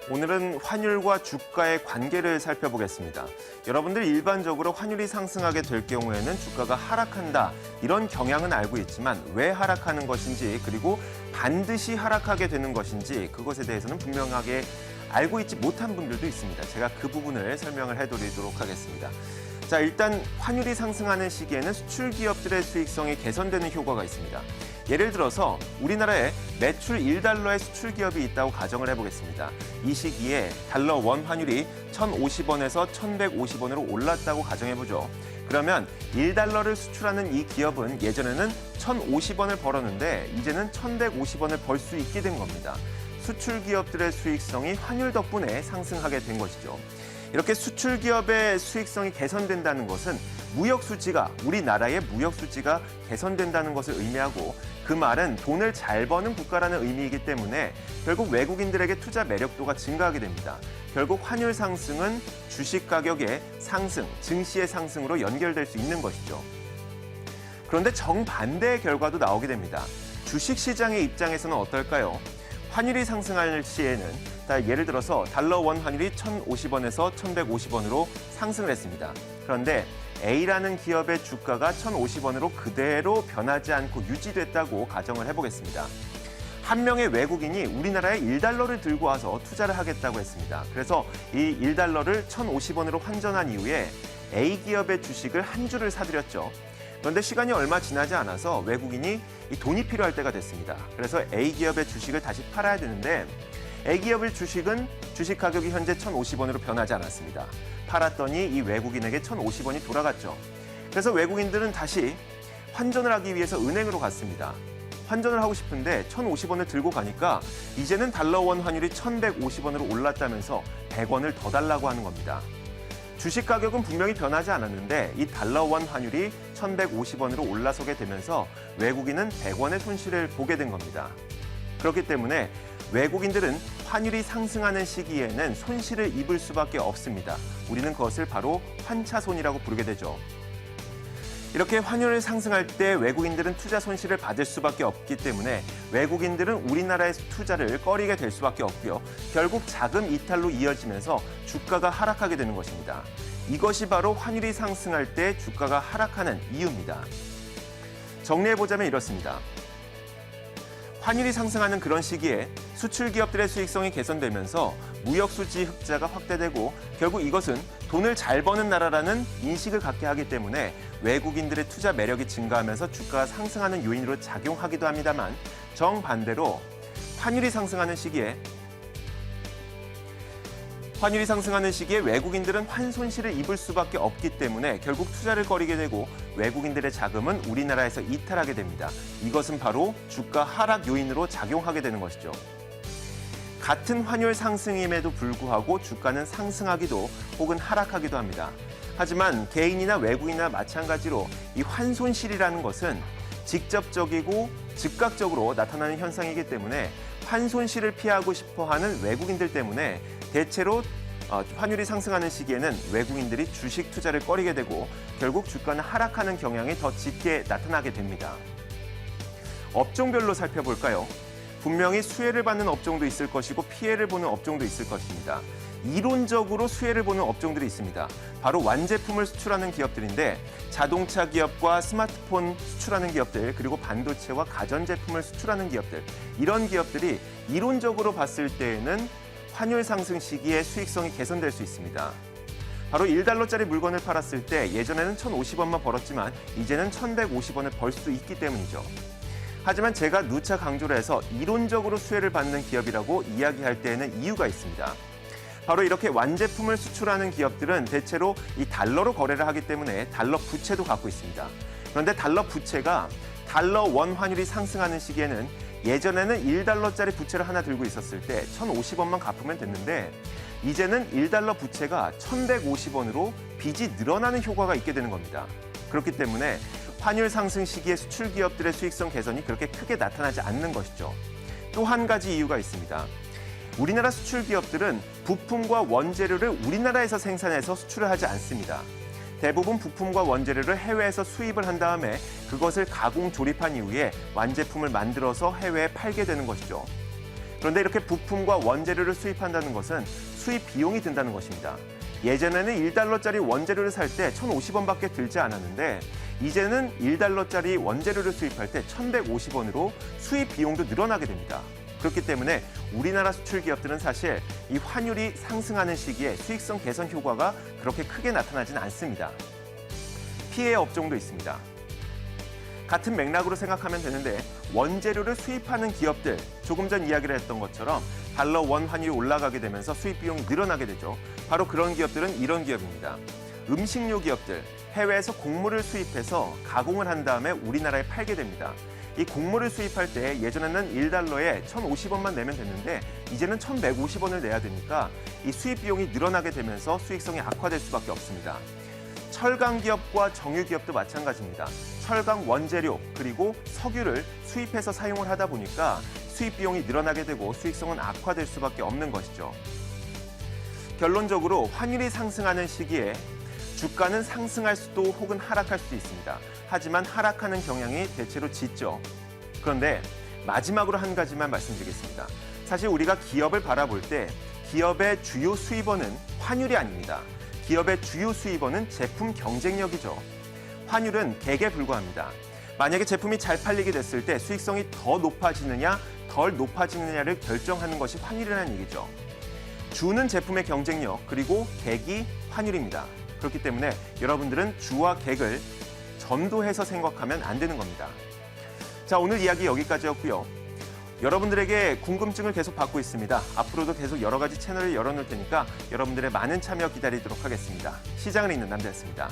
오늘은 환율과 주가의 관계를 살펴보겠습니다. 여러분들 일반적으로 환율이 상승하게 될 경우에는 주가가 하락한다, 이런 경향은 알고 있지만 왜 하락하는 것인지, 그리고 반드시 하락하게 되는 것인지 그것에 대해서는 분명하게 알고 있지 못한 분들도 있습니다. 제가 그 부분을 설명을 해드리도록 하겠습니다. 자, 일단 환율이 상승하는 시기에는 수출 기업들의 수익성이 개선되는 효과가 있습니다. 예를 들어서 우리나라에 매출 1달러의 수출 기업이 있다고 가정을 해보겠습니다. 이 시기에 달러 원 환율이 1,050원에서 1,150원으로 올랐다고 가정해보죠. 그러면 1달러를 수출하는 이 기업은 예전에는 1,050원을 벌었는데 이제는 1,150원을 벌 수 있게 된 겁니다. 수출 기업들의 수익성이 환율 덕분에 상승하게 된 것이죠. 이렇게 수출 기업의 수익성이 개선된다는 것은 무역 수지가, 우리나라의 무역 수지가 개선된다는 것을 의미하고, 그 말은 돈을 잘 버는 국가라는 의미이기 때문에 결국 외국인들에게 투자 매력도가 증가하게 됩니다. 결국 환율 상승은 주식 가격의 상승, 증시의 상승으로 연결될 수 있는 것이죠. 그런데 정반대의 결과도 나오게 됩니다. 주식 시장의 입장에서는 어떨까요? 환율이 상승할 시에는 예를 들어서 달러 원 환율이 1,050원에서 1,150원으로 상승을 했습니다. 그런데 A라는 기업의 주가가 1,050원으로 그대로 변하지 않고 유지됐다고 가정을 해보겠습니다. 한 명의 외국인이 우리나라에 1달러를 들고 와서 투자를 하겠다고 했습니다. 그래서 이 1달러를 1,050원으로 환전한 이후에 A 기업의 주식을 한 주를 사들였죠. 그런데 시간이 얼마 지나지 않아서 외국인이 이 돈이 필요할 때가 됐습니다. 그래서 A 기업의 주식을 다시 팔아야 되는데 A 기업의 주식은 주식 가격이 현재 1,050원으로 변하지 않았습니다. 팔았더니 이 외국인에게 1,050원이 돌아갔죠. 그래서 외국인들은 다시 환전을 하기 위해서 은행으로 갔습니다. 환전을 하고 싶은데 1,050원을 들고 가니까 이제는 달러 원 환율이 1,150원으로 올랐다면서 100원을 더 달라고 하는 겁니다. 주식 가격은 분명히 변하지 않았는데 이 달러 원 환율이 1,150원으로 올라서게 되면서 외국인은 100원의 손실을 보게 된 겁니다. 그렇기 때문에 외국인들은 환율이 상승하는 시기에는 손실을 입을 수밖에 없습니다. 우리는 그것을 바로 환차손이라고 부르게 되죠. 이렇게 환율이 상승할 때 외국인들은 투자 손실을 받을 수밖에 없기 때문에 외국인들은 우리나라에서 투자를 꺼리게 될 수밖에 없고요. 결국 자금 이탈로 이어지면서 주가가 하락하게 되는 것입니다. 이것이 바로 환율이 상승할 때 주가가 하락하는 이유입니다. 정리해보자면 이렇습니다. 환율이 상승하는 그런 시기에 수출 기업들의 수익성이 개선되면서 무역 수지 흑자가 확대되고, 결국 이것은 돈을 잘 버는 나라라는 인식을 갖게 하기 때문에 외국인들의 투자 매력이 증가하면서 주가가 상승하는 요인으로 작용하기도 합니다만, 정반대로 환율이 상승하는 시기에 외국인들은 환손실을 입을 수밖에 없기 때문에 결국 투자를 꺼리게 되고 외국인들의 자금은 우리나라에서 이탈하게 됩니다. 이것은 바로 주가 하락 요인으로 작용하게 되는 것이죠. 같은 환율 상승임에도 불구하고 주가는 상승하기도 혹은 하락하기도 합니다. 하지만 개인이나 외국인이나 마찬가지로 이 환손실이라는 것은 직접적이고 즉각적으로 나타나는 현상이기 때문에 환손실을 피하고 싶어하는 외국인들 때문에 대체로 환율이 상승하는 시기에는 외국인들이 주식 투자를 꺼리게 되고 결국 주가는 하락하는 경향이 더 짙게 나타나게 됩니다. 업종별로 살펴볼까요? 분명히 수혜를 받는 업종도 있을 것이고 피해를 보는 업종도 있을 것입니다. 이론적으로 수혜를 보는 업종들이 있습니다. 바로 완제품을 수출하는 기업들인데 자동차 기업과 스마트폰 수출하는 기업들, 그리고 반도체와 가전제품을 수출하는 기업들, 이런 기업들이 이론적으로 봤을 때에는 환율 상승 시기에 수익성이 개선될 수 있습니다. 바로 1달러짜리 물건을 팔았을 때 예전에는 1,050원만 벌었지만 이제는 1,150원을 벌 수 있기 때문이죠. 하지만 제가 누차 강조를 해서 이론적으로 수혜를 받는 기업이라고 이야기할 때에는 이유가 있습니다. 바로 이렇게 완제품을 수출하는 기업들은 대체로 이 달러로 거래를 하기 때문에 달러 부채도 갖고 있습니다. 그런데 달러 부채가 달러 원 환율이 상승하는 시기에는 예전에는 1달러짜리 부채를 하나 들고 있었을 때 1,050원만 갚으면 됐는데 이제는 1달러 부채가 1,150원으로 빚이 늘어나는 효과가 있게 되는 겁니다. 그렇기 때문에 환율 상승 시기에 수출 기업들의 수익성 개선이 그렇게 크게 나타나지 않는 것이죠. 또 한 가지 이유가 있습니다. 우리나라 수출 기업들은 부품과 원재료를 우리나라에서 생산해서 수출을 하지 않습니다. 대부분 부품과 원재료를 해외에서 수입을 한 다음에 그것을 가공 조립한 이후에 완제품을 만들어서 해외에 팔게 되는 것이죠. 그런데 이렇게 부품과 원재료를 수입한다는 것은 수입 비용이 든다는 것입니다. 예전에는 1달러짜리 원재료를 살 때 1,050원밖에 들지 않았는데 이제는 1달러짜리 원재료를 수입할 때 1,150원으로 수입 비용도 늘어나게 됩니다. 그렇기 때문에 우리나라 수출 기업들은 사실 이 환율이 상승하는 시기에 수익성 개선 효과가 그렇게 크게 나타나진 않습니다. 피해 업종도 있습니다. 같은 맥락으로 생각하면 되는데 원재료를 수입하는 기업들, 조금 전 이야기를 했던 것처럼 달러 원 환율이 올라가게 되면서 수입 비용이 늘어나게 되죠. 바로 그런 기업들은 이런 기업입니다. 음식료 기업들, 해외에서 곡물을 수입해서 가공을 한 다음에 우리나라에 팔게 됩니다. 이 곡물을 수입할 때 예전에는 1달러에 1,050원만 내면 됐는데 이제는 1,150원을 내야 되니까 이 수입 비용이 늘어나게 되면서 수익성이 악화될 수밖에 없습니다. 철강 기업과 정유 기업도 마찬가지입니다. 철강 원재료 그리고 석유를 수입해서 사용을 하다 보니까 수입 비용이 늘어나게 되고 수익성은 악화될 수밖에 없는 것이죠. 결론적으로 환율이 상승하는 시기에 주가는 상승할 수도 혹은 하락할 수도 있습니다. 하지만 하락하는 경향이 대체로 짙죠. 그런데 마지막으로 한 가지만 말씀드리겠습니다. 사실 우리가 기업을 바라볼 때 기업의 주요 수입원은 환율이 아닙니다. 기업의 주요 수입원은 제품 경쟁력이죠. 환율은 객에 불과합니다. 만약에 제품이 잘 팔리게 됐을 때 수익성이 더 높아지느냐, 덜 높아지느냐를 결정하는 것이 환율이라는 얘기죠. 주는 제품의 경쟁력, 그리고 객이 환율입니다. 그렇기 때문에 여러분들은 주와 객을 전도해서 생각하면 안 되는 겁니다. 자, 오늘 이야기 여기까지였고요. 여러분들에게 궁금증을 계속 받고 있습니다. 앞으로도 계속 여러 가지 채널을 열어놓을 테니까 여러분들의 많은 참여 기다리도록 하겠습니다. 시장을 읽는 남자였습니다.